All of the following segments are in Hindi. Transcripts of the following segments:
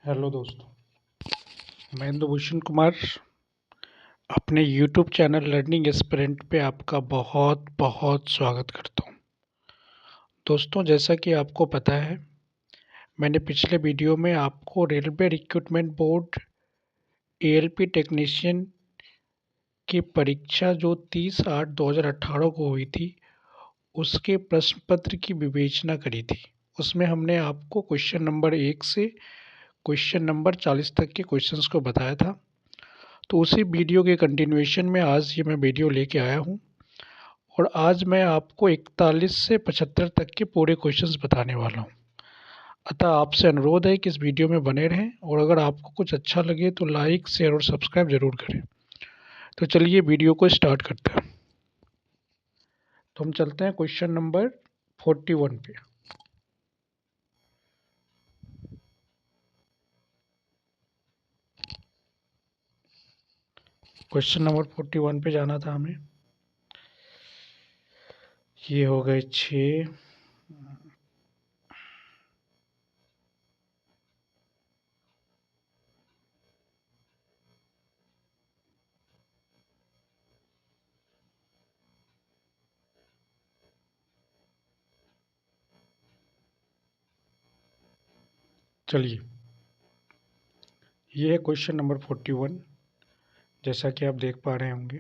हेलो दोस्तों, मैं इंदुभूषण कुमार अपने यूट्यूब चैनल लर्निंग एस्पिरेंट पे आपका बहुत बहुत स्वागत करता हूँ। दोस्तों, जैसा कि आपको पता है, मैंने पिछले वीडियो में आपको railway recruitment board ALP technician की परीक्षा जो 30/8/2018 को हुई थी, उसके प्रश्न पत्र की विवेचना करी थी। उसमें हमने आपको क्वेश्चन नंबर 1 से क्वेश्चन नंबर 40 तक के क्वेश्चंस को बताया था। तो उसी वीडियो के कंटिन्यूएशन में आज ये मैं वीडियो लेके आया हूँ और आज मैं आपको 41 से 75 तक के पूरे क्वेश्चंस बताने वाला हूँ। अतः आपसे अनुरोध है कि इस वीडियो में बने रहें और अगर आपको कुछ अच्छा लगे तो लाइक, शेयर और सब्सक्राइब ज़रूर करें। तो चलिए वीडियो को स्टार्ट करते हैं। तो हम चलते हैं क्वेश्चन नंबर 41 पे। क्वेश्चन नंबर 41 पे जाना था हमें। ये हो गए 6। चलिए, ये है क्वेश्चन नंबर 41। जैसा कि आप देख पा रहे होंगे,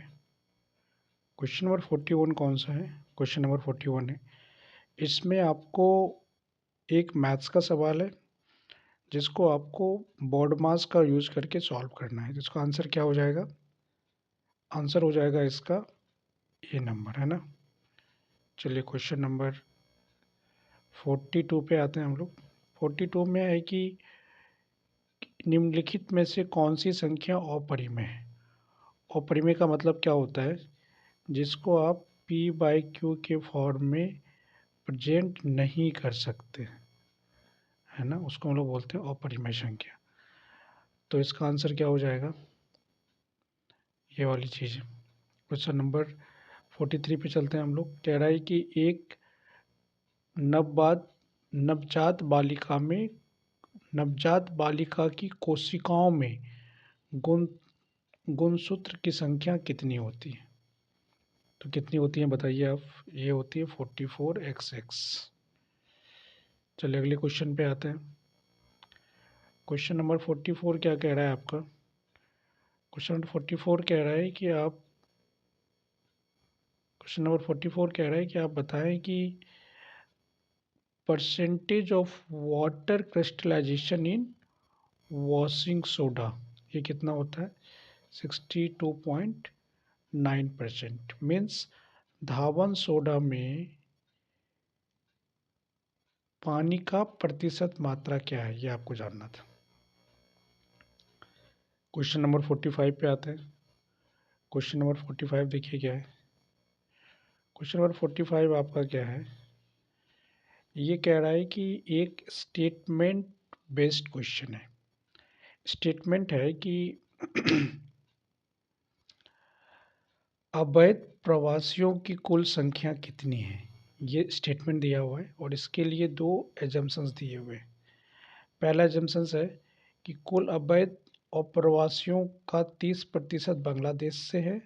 क्वेश्चन नंबर 41 कौन सा है? क्वेश्चन नंबर 41 है। इसमें आपको एक मैथ्स का सवाल है जिसको आपको बोर्ड मास का यूज़ करके सॉल्व करना है। जिसका आंसर क्या हो जाएगा? आंसर हो जाएगा इसका ये नंबर, है ना। चलिए क्वेश्चन नंबर 42 पे आते हैं हम लोग। 42 में है कि निम्नलिखित में से कौन सी संख्या अपरिमेय है? अपरिमेय का मतलब क्या होता है? जिसको आप p/q के फॉर्म में प्रेजेंट नहीं कर सकते, है ना, उसको हम लोग बोलते हैं अपरिमेय संख्या। तो इसका आंसर क्या हो जाएगा? ये वाली चीज़ है। क्वेश्चन नंबर 43 पे चलते हैं हम लोग। कह रहा है कि एक नवजात बालिका की कोशिकाओं में गुण गुणसूत्र की संख्या कितनी होती है? तो कितनी होती है बताइए आप। ये होती है 44XX। चलिए अगले क्वेश्चन पे आते हैं। क्वेश्चन नंबर 44 क्या कह रहा है आपका? क्वेश्चन नंबर 44 कह रहा है कि आप क्वेश्चन नंबर 44 कह रहा है कि आप बताएं कि percentage of water crystallization in washing soda ये कितना होता है? 62.9%। मीन्स धावन सोडा में पानी का प्रतिशत मात्रा क्या है, ये आपको जानना था। क्वेश्चन नंबर 45 पे आते हैं। क्वेश्चन नंबर 45 देखिए क्या है। क्वेश्चन नंबर 45 आपका क्या है? ये कह रहा है कि एक स्टेटमेंट बेस्ड क्वेश्चन है। स्टेटमेंट है कि अवैध प्रवासियों की कुल संख्या कितनी है, ये स्टेटमेंट दिया हुआ है और इसके लिए दो एजम्पशंस दिए हुए हैं। पहला एजम्पशंस है कि कुल अवैध प्रवासियों का 30% बांग्लादेश से है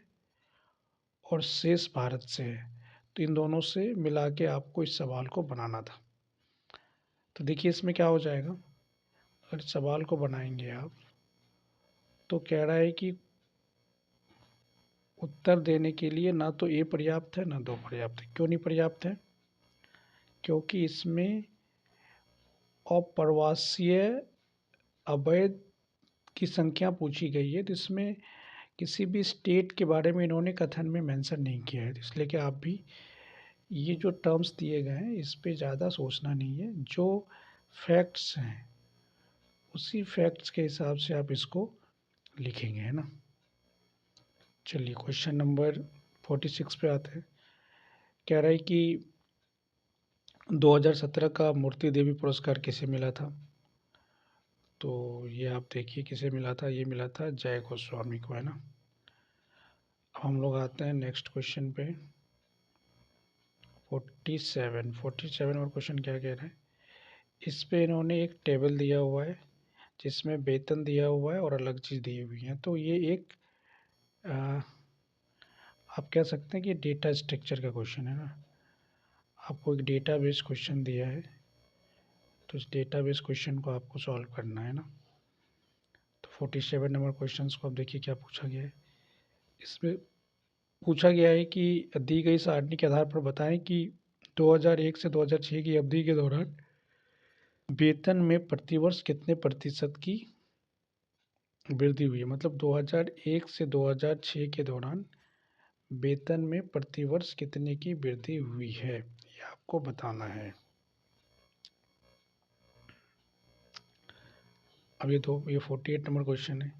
और शेष भारत से है। तो इन दोनों से मिला के आपको इस सवाल को बनाना था। तो देखिए इसमें क्या हो जाएगा। अगर सवाल को बनाएंगे आप तो कह रहा है कि उत्तर देने के लिए ना तो ए पर्याप्त है ना दो पर्याप्त है। क्यों नहीं पर्याप्त है? क्योंकि इसमें अप्रवासीय अवैध की संख्या पूछी गई है। तो इसमें किसी भी स्टेट के बारे में इन्होंने कथन में मेंशन नहीं किया है। तो इसलिए कि आप भी ये जो टर्म्स दिए गए हैं इस पे ज़्यादा सोचना नहीं है। जो फैक्ट्स हैं उसी फैक्ट्स के हिसाब से आप इसको लिखेंगे, है ना। चलिए क्वेश्चन नंबर 46 पे आते हैं। कह रहा है कि 2017 का मूर्ति देवी पुरस्कार किसे मिला था? तो ये आप देखिए किसे मिला था। ये मिला था जय गोस्वामी को, है ना। अब हम लोग आते हैं नेक्स्ट क्वेश्चन पे। 47 और क्वेश्चन क्या कह रहा है? इस पे इन्होंने एक टेबल दिया हुआ है जिसमें वेतन दिया हुआ है और अलग चीज़ दी हुई है। तो ये एक आप कह सकते हैं कि डेटा स्ट्रक्चर का क्वेश्चन है ना। आपको एक डेटाबेस क्वेश्चन दिया है, तो इस डेटाबेस क्वेश्चन को आपको सॉल्व करना है ना। तो 47 नंबर क्वेश्चन को आप देखिए क्या पूछा गया है। इसमें पूछा गया है कि दी गई सारणी के आधार पर बताएं कि 2001 से 2006 की अवधि के दौरान वेतन में प्रतिवर्ष कितने प्रतिशत की वृद्धि हुई है। मतलब 2001 से 2006 के दौरान वेतन में प्रतिवर्ष कितने की वृद्धि हुई है, ये आपको बताना है। अब ये 48 नंबर क्वेश्चन है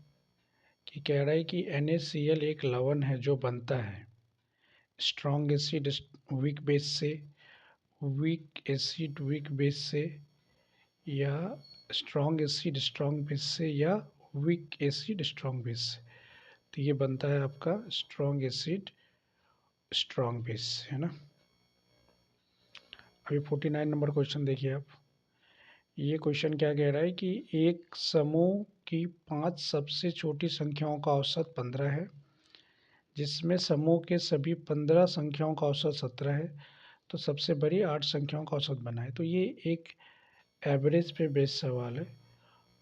कि कह रहा है कि NaCl एक लवण है जो बनता है स्ट्रॉन्ग एसिड वीक बेस से, वीक एसिड वीक बेस से, या स्ट्रॉन्ग एसिड स्ट्रॉन्ग बेस से, या वीक एसिड स्ट्रॉन्ग बेस से। तो ये बनता है आपका स्ट्रॉन्ग एसिड स्ट्रॉन्ग बेस, है ना। अभी 49 नंबर क्वेश्चन देखिए आप। ये क्वेश्चन क्या कह रहा है कि एक समूह की 5 सबसे छोटी संख्याओं का औसत 15 है, जिसमें समूह के सभी 15 संख्याओं का औसत 17 है, तो सबसे बड़ी 8 संख्याओं का औसत बनाए। तो ये एक एवरेज पे बेस्ड सवाल है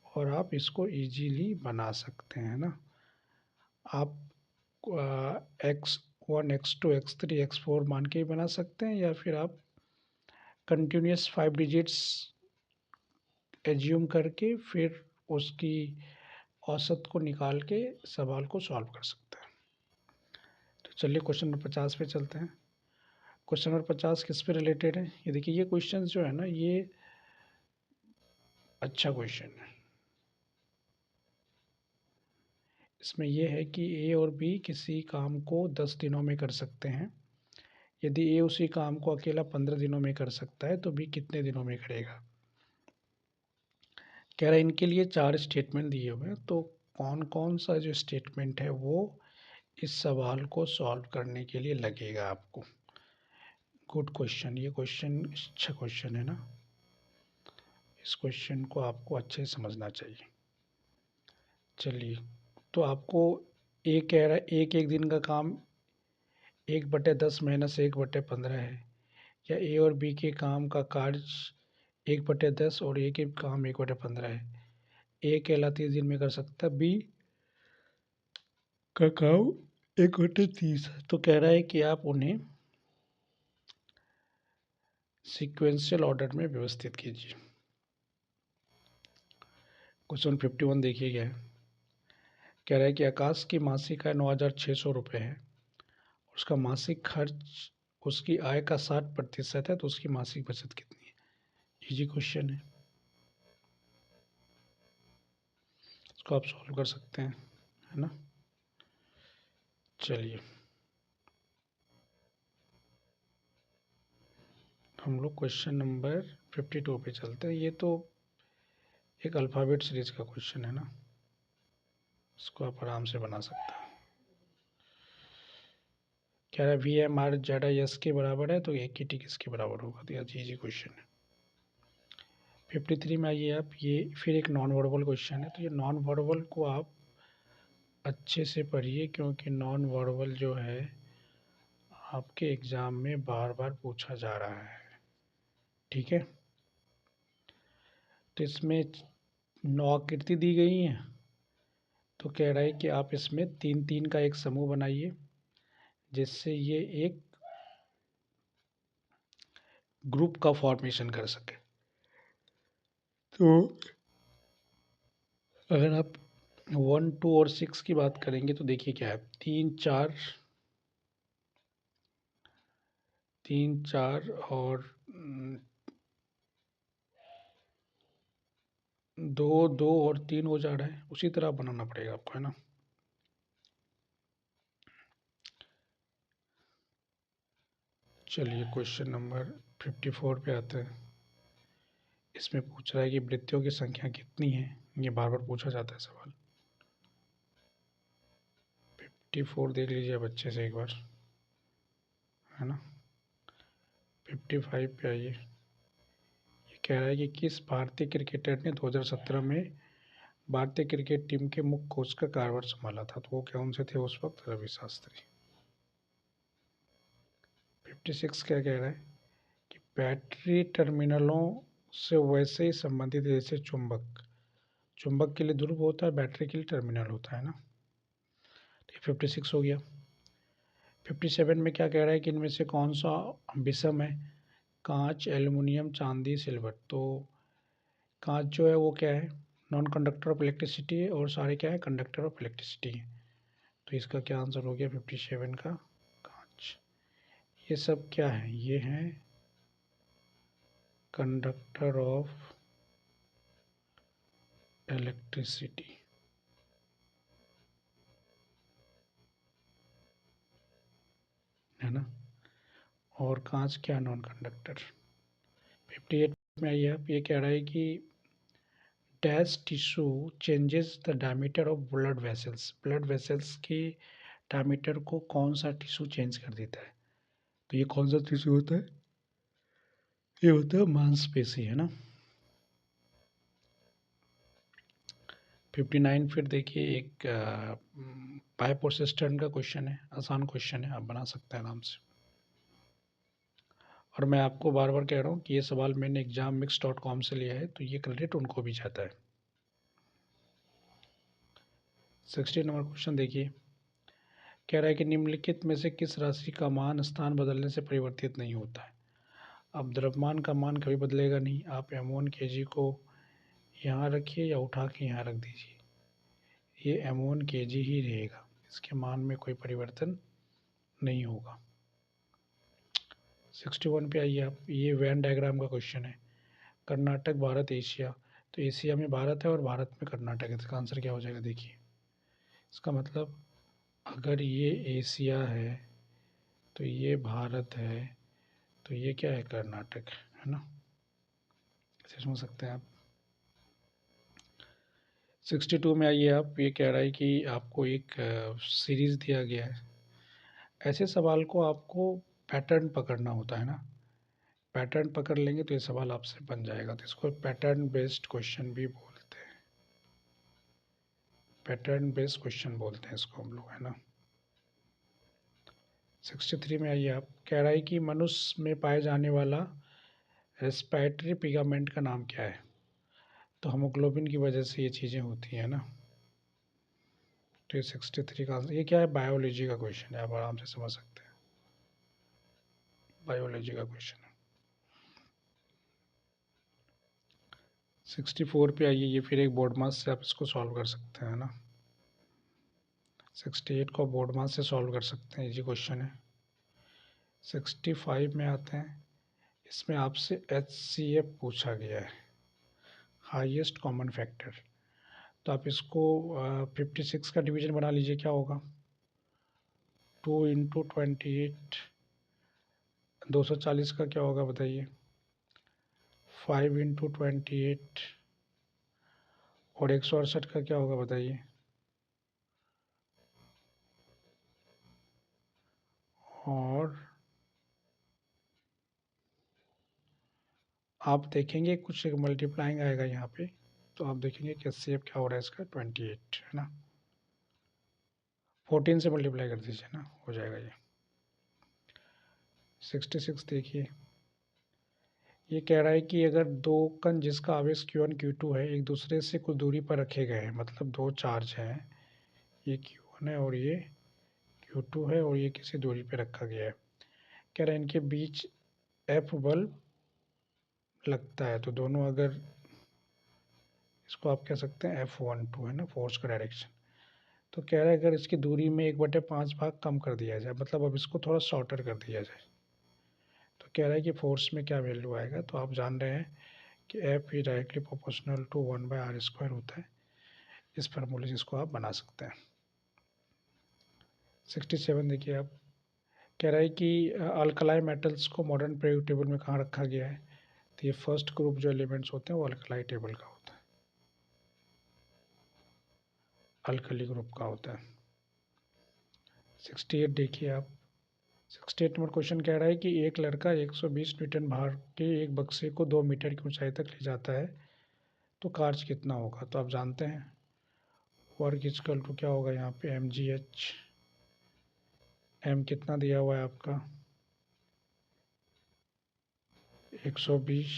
और आप इसको इजीली बना सकते हैं ना। आप X1 X2 X3 X4 मान के ही बना सकते हैं, या फिर आप कंटिन्यूस 5 डिजिट्स एज्यूम करके फिर उसकी औसत को निकाल के सवाल को सॉल्व कर सकते हैं। तो चलिए क्वेश्चन नंबर 50 पे चलते हैं। क्वेश्चन नंबर 50 किस पे रिलेटेड है, ये देखिए। ये क्वेश्चन जो है ना, ये अच्छा क्वेश्चन है। इसमें यह है कि ए और बी किसी काम को 10 दिनों में कर सकते हैं। यदि ए उसी काम को अकेला 15 दिनों में कर सकता है तो बी कितने दिनों में करेगा। कह रहा है इनके लिए 4 स्टेटमेंट दिए हुए हैं, तो कौन कौन सा जो स्टेटमेंट है वो इस सवाल को सॉल्व करने के लिए लगेगा आपको। गुड क्वेश्चन, ये क्वेश्चन अच्छा क्वेश्चन है ना। इस क्वेश्चन को आपको अच्छे से समझना चाहिए। चलिए, तो आपको ए कह रहा है एक एक दिन का काम 1/10 माइनस 1/15 है, या ए और बी के काम का कार्य 1/10 और ए के काम 1/15 है। ए अकेला 30 दिन में कर सकता है, बी का काम 1/30 है। तो कह रहा है कि आप उन्हें सीक्वेंशियल ऑर्डर में व्यवस्थित कीजिए। क्वेश्चन 51 देखिए क्या है। कह रहा है कि आकाश की मासिक आय 9,600 रुपये है, उसका मासिक खर्च उसकी आय का 60% है, तो उसकी मासिक बचत कितनी है। इजी क्वेश्चन है, इसको आप सॉल्व कर सकते हैं, है ना। चलिए हम लोग क्वेश्चन नंबर 52 पे चलते हैं। ये तो एक अल्फ़ाबेट सीरीज का क्वेश्चन है ना, इसको आप आराम से बना सकते हैं। कह रहा है VMR ज़्यादा यस के बराबर है, तो AKT किसके बराबर होगा। तो यह इजी क्वेश्चन है। 53 में आइए आप। ये फिर एक नॉन वर्बल क्वेश्चन है, तो ये नॉन वर्बल को आप अच्छे से पढ़िए, क्योंकि नॉन वर्बल जो है आपके एग्ज़ाम में बार बार पूछा जा रहा है, ठीक है। तो इसमें 9 आकृति दी गई हैं, तो कह रहा है कि आप इसमें 3-3 का एक समूह बनाइए, जिससे ये एक ग्रुप का फॉर्मेशन कर सके। तो अगर आप 1, 2 और 6 की बात करेंगे तो देखिए क्या है। 3, 4 और 2, 2 और 3 हो जा रहा है, उसी तरह बनाना पड़ेगा आपको, है ना। चलिए क्वेश्चन नंबर 54 पे आते हैं। इसमें पूछ रहा है कि वृत्तियों की संख्या कितनी है। ये बार बार पूछा जाता है सवाल। 54 देख लीजिए बच्चे से एक बार, है ना। 55 पे आइए। ये कह रहा है कि किस भारतीय क्रिकेटर ने 2017 में भारतीय क्रिकेट टीम के मुख्य कोच का कार्यभार संभाला था? तो वो कौन से थे उस वक्त? रवि शास्त्री। 56 क्या कह रहा है कि बैटरी टर्मिनलों से वैसे ही संबंधित जैसे चुंबक, चुंबक के लिए ध्रुव होता है, बैटरी के लिए टर्मिनल होता है ना। 56 हो गया। 57 में क्या कह रहा है कि इनमें से कौन सा विषम है? कांच, एल्युमिनियम, चांदी, सिल्वर। तो कांच जो है वो क्या है? नॉन कंडक्टर ऑफ इलेक्ट्रिसिटी है, और सारे क्या है? कंडक्टर ऑफ इलेक्ट्रिसिटी है। तो इसका क्या आंसर हो गया 57 का? कांच। ये सब क्या है? ये है कंडक्टर ऑफ इलेक्ट्रिसिटी, है ना। और कांच क्या? Non conductor. 58 में आइए आप, ये कह रहा है कि dash tissue changes the diameter of blood vessels. Blood vessels के डायमीटर को कौन सा टिश्यू चेंज कर देता है? तो ये कौन सा टिश्यू होता है? ये होता है मांसपेशी, है ना। 59 फिर देखिए, एक पाइप और सिस्टर्न का क्वेश्चन है, आसान क्वेश्चन है, आप बना सकते हैं आराम से। और मैं आपको बार बार कह रहा हूँ कि ये सवाल मैंने exammix.com से लिया है, तो ये क्रेडिट उनको भी जाता है। 60 नंबर क्वेश्चन देखिए, कह रहा है कि निम्नलिखित में से किस राशि का मान स्थान बदलने से परिवर्तित नहीं होता है? अब द्रव्यमान का मान कभी बदलेगा नहीं। आप m1 kg को यहाँ रखिए या उठा के यहाँ रख दीजिए, ये m1 kg ही रहेगा, इसके मान में कोई परिवर्तन नहीं होगा। 61 पे आइए आप, ये वेन डायग्राम का क्वेश्चन है। कर्नाटक, भारत, एशिया। तो एशिया में भारत है और भारत में कर्नाटक है, इसका आंसर क्या हो जाएगा? देखिए, इसका मतलब अगर ये एशिया है तो ये भारत है, तो ये क्या है? कर्नाटक, है ना। ऐसे समझ सकते हैं आप। 62 में आइए आप, ये कह रहा है कि आपको एक सीरीज़ दिया गया है। ऐसे सवाल को आपको पैटर्न पकड़ना होता है ना। पैटर्न पकड़ लेंगे तो ये सवाल आपसे बन जाएगा, तो इसको पैटर्न बेस्ड क्वेश्चन भी बोलते हैं। पैटर्न बेस्ड क्वेश्चन बोलते हैं इसको हम लोग, है ना। 63 में आइए आप, कह रहा है कि मनुष्य में पाए जाने वाला रेस्पिरेटरी पिगामेंट का नाम क्या है? तो हीमोग्लोबिन की वजह से ये चीज़ें होती हैं ना। तो ये 63 का आंसर, ये क्या है? बायोलॉजी का क्वेश्चन है, आप आराम से समझ सकते हैं, बायोलॉजी का क्वेश्चन है। 64 पे आइए, ये फिर एक बोर्ड मास से आप इसको सॉल्व कर सकते हैं ना। 68 को बोर्ड मास से सॉल्व कर सकते हैं, इजी क्वेश्चन है। 65 में आते हैं, इसमें आपसे HCF पूछा गया है, हाईएस्ट कॉमन फैक्टर। तो आप इसको 56 का डिवीजन बना लीजिए, क्या होगा? 2 × 28, 240 का क्या होगा बताइए? 5 × 28, और 168 का क्या होगा बताइए? और आप देखेंगे कुछ एक मल्टीप्लाइंग आएगा यहाँ पे, तो आप देखेंगे कि HCF क्या हो रहा है इसका? 28, है ना। 14 से मल्टीप्लाई कर दीजिए ना, हो जाएगा ये। 66 देखिए, ये कह रहा है कि अगर दो कण जिसका आवेश Q1 Q2 है एक दूसरे से कुछ दूरी पर रखे गए हैं, मतलब दो चार्ज हैं, ये Q1 है और ये Q2 है, और ये किसी दूरी पर रखा गया है। कह रहा है इनके बीच F बल लगता है, तो दोनों अगर, इसको आप कह सकते हैं F12, है ना, फोर्स का डायरेक्शन। तो कह रहा है अगर इसकी दूरी में 1/5 भाग कम कर दिया जाए, मतलब अब इसको थोड़ा शॉर्टर कर दिया जाए, तो कह रहा है कि फोर्स में क्या वैल्यू आएगा? तो आप जान रहे हैं कि F is directly proportional to 1/r² होता है। इस फार्मूले से इसको आप बना सकते हैं। 67 देखिए आप, कह रहा है कि अल्कलाई मेटल्स को मॉडर्न पीरियोडिक टेबल में कहाँ रखा गया है? तो ये फर्स्ट ग्रुप जो एलिमेंट्स होते हैं वो अल्कलाई टेबल का होता है, अल्कली ग्रुप का होता है। 68 देखिए आप, 68 नंबर क्वेश्चन कह रहा है कि एक लड़का 120 न्यूटन भार के एक बक्से को 2 मीटर की ऊंचाई तक ले जाता है, तो कार्ज कितना होगा, तो आप जानते हैं वर्क इक्वल टू क्या होगा यहाँ पे mgh। एम कितना दिया हुआ है आपका 120,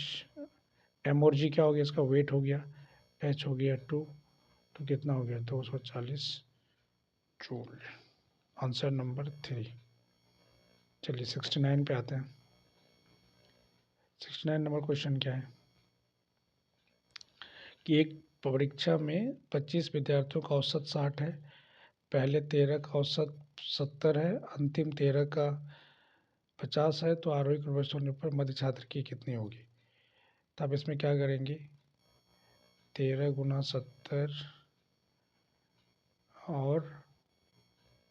एम और जी क्या हो गया, इसका वेट हो गया, एच हो गया 2, तो कितना हो गया 240 जूल। Answer number 3। चलिए 69 पे आते हैं। 69 नंबर क्वेश्चन क्या है कि एक परीक्षा में 25 विद्यार्थियों का औसत 60 है, पहले 13 का औसत 70 है, अंतिम 13 का 50 है, तो आरोही क्रमश होने पर मध्य छात्र की कितनी होगी। तो आप इसमें क्या करेंगे 13 गुना 70 और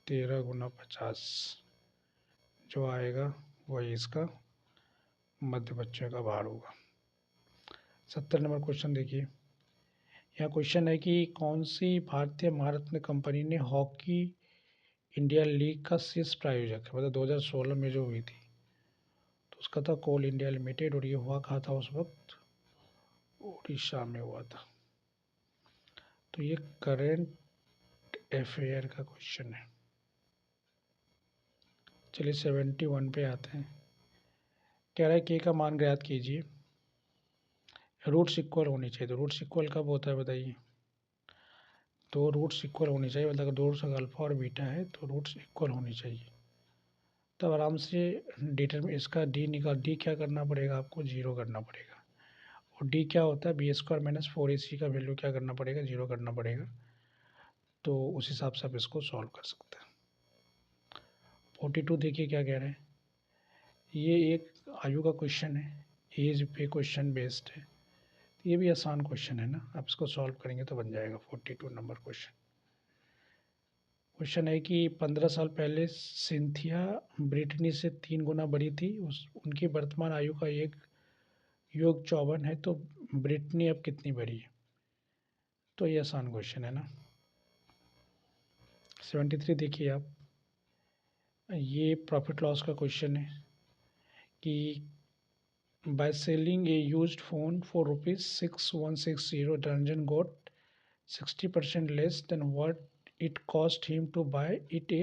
13 गुना 50 जो आएगा वही इसका मध्य बच्चों का भार होगा। 70 नंबर क्वेश्चन देखिए, यहाँ क्वेश्चन है कि कौन सी भारतीय महारत्न कंपनी ने हॉकी इंडिया लीग का शीर्ष प्रायोजक है, मतलब 2016 में जो हुई थी, तो उसका था कोल इंडिया लिमिटेड, और ये हुआ कहा था उस वक्त उड़ीसा में हुआ था। तो ये करंट अफेयर का क्वेश्चन है। चलिए 71 पे आते हैं। कह रहा है के का मान ज्ञात कीजिए, रूट्स इक्वल होनी चाहिए। तो रूट्स इक्वल कब होता है बताइए, तो रूट्स इक्वल होनी चाहिए, मतलब दो रूट्स अगर अल्फा और बीटा है तो रूट्स इक्वल होनी चाहिए। तब आराम से डिटरमिन इसका डी क्या करना पड़ेगा आपको, जीरो करना पड़ेगा। और डी क्या होता है b² माइनस 4ac का वैल्यू क्या करना पड़ेगा, जीरो करना पड़ेगा। तो उस हिसाब से आप इसको सॉल्व कर सकते हैं। 42 देखिए क्या कह रहे हैं, ये एक आयु का क्वेश्चन है, एज पे क्वेश्चन बेस्ड है, ये भी आसान क्वेश्चन है ना, आप इसको सॉल्व करेंगे तो बन जाएगा। 42 नंबर क्वेश्चन है कि 15 साल पहले सिंथिया ब्रिटनी से 3 गुना बड़ी थी, उस उनकी वर्तमान आयु का एक योग 54 है, तो ब्रिटनी अब कितनी बड़ी है। तो ये आसान क्वेश्चन है ना। 73 देखिए आप, ये प्रॉफिट लॉस का क्वेश्चन है कि by selling a used phone for rupees 6160, Ranjan got 60% less than what it cost him to buy it a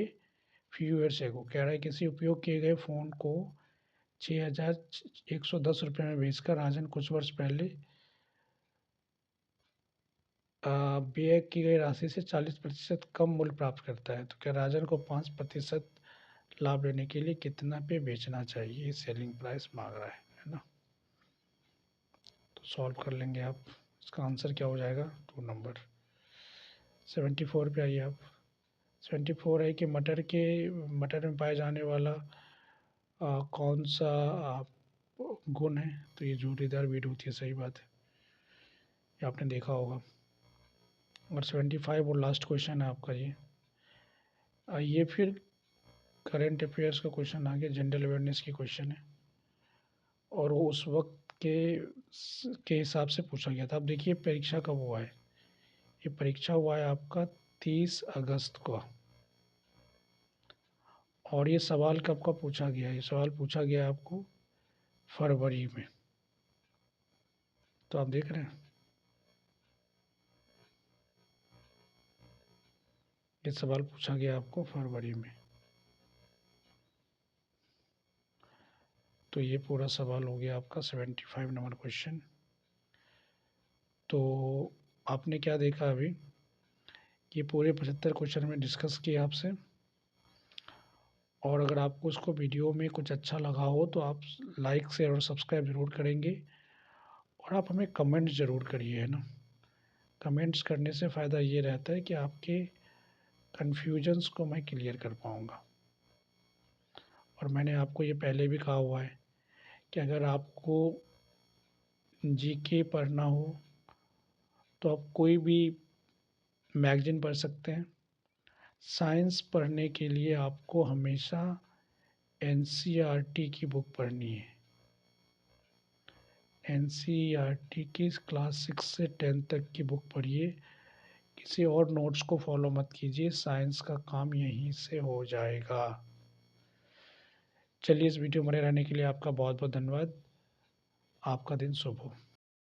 few years ago। कह रहा है किसी उपयोग किए गए फ़ोन को 6110 रुपये में बेचकर राजन कुछ वर्ष पहले व्यय की गई राशि से 40% कम मूल्य प्राप्त करता है। तो क्या राजन को 5% लाभ लेने के लिए कितना पे बेचना चाहिए, सेलिंग प्राइस मांग रहा है ना। तो सॉल्व कर लेंगे आप, इसका आंसर क्या हो जाएगा 2 नंबर। 74 पे आइए आप। 74 है कि मटर में पाया जाने वाला कौन सा गुण है, तो ये झूठीदार बीट होती है, सही बात है, ये आपने देखा होगा। और 75 और लास्ट क्वेश्चन है आपका ये फिर करंट अफेयर्स का क्वेश्चन आ गया, जनरल अवेयरनेस की क्वेश्चन है, और वो उस वक्त के हिसाब से पूछा गया था। अब देखिए परीक्षा कब हुआ है, ये परीक्षा हुआ है आपका 30 अगस्त को, और ये सवाल कब का पूछा गया है, ये सवाल पूछा गया आपको फरवरी में। तो आप देख रहे हैं ये सवाल पूछा गया आपको फरवरी में। तो ये पूरा सवाल हो गया आपका 75 नंबर क्वेश्चन। तो आपने क्या देखा अभी, ये पूरे 75 क्वेश्चन में डिस्कस किया आपसे, और अगर आपको उसको वीडियो में कुछ अच्छा लगा हो तो आप लाइक शेयर और सब्सक्राइब ज़रूर करेंगे, और आप हमें कमेंट ज़रूर करिए, है ना। कमेंट्स करने से फ़ायदा ये रहता है कि आपके कन्फ्यूजन्स को मैं क्लियर कर पाऊँगा। और मैंने आपको ये पहले भी कहा हुआ है कि अगर आपको जीके पढ़ना हो तो आप कोई भी मैगज़ीन पढ़ सकते हैं। साइंस पढ़ने के लिए आपको हमेशा एनसीईआरटी की बुक पढ़नी है। एनसीईआरटी की क्लास 6 से 10 तक की बुक पढ़िए, किसी और नोट्स को फॉलो मत कीजिए, साइंस का काम यहीं से हो जाएगा। चलिए इस वीडियो में बने रहने के लिए आपका बहुत बहुत धन्यवाद। आपका दिन शुभ हो।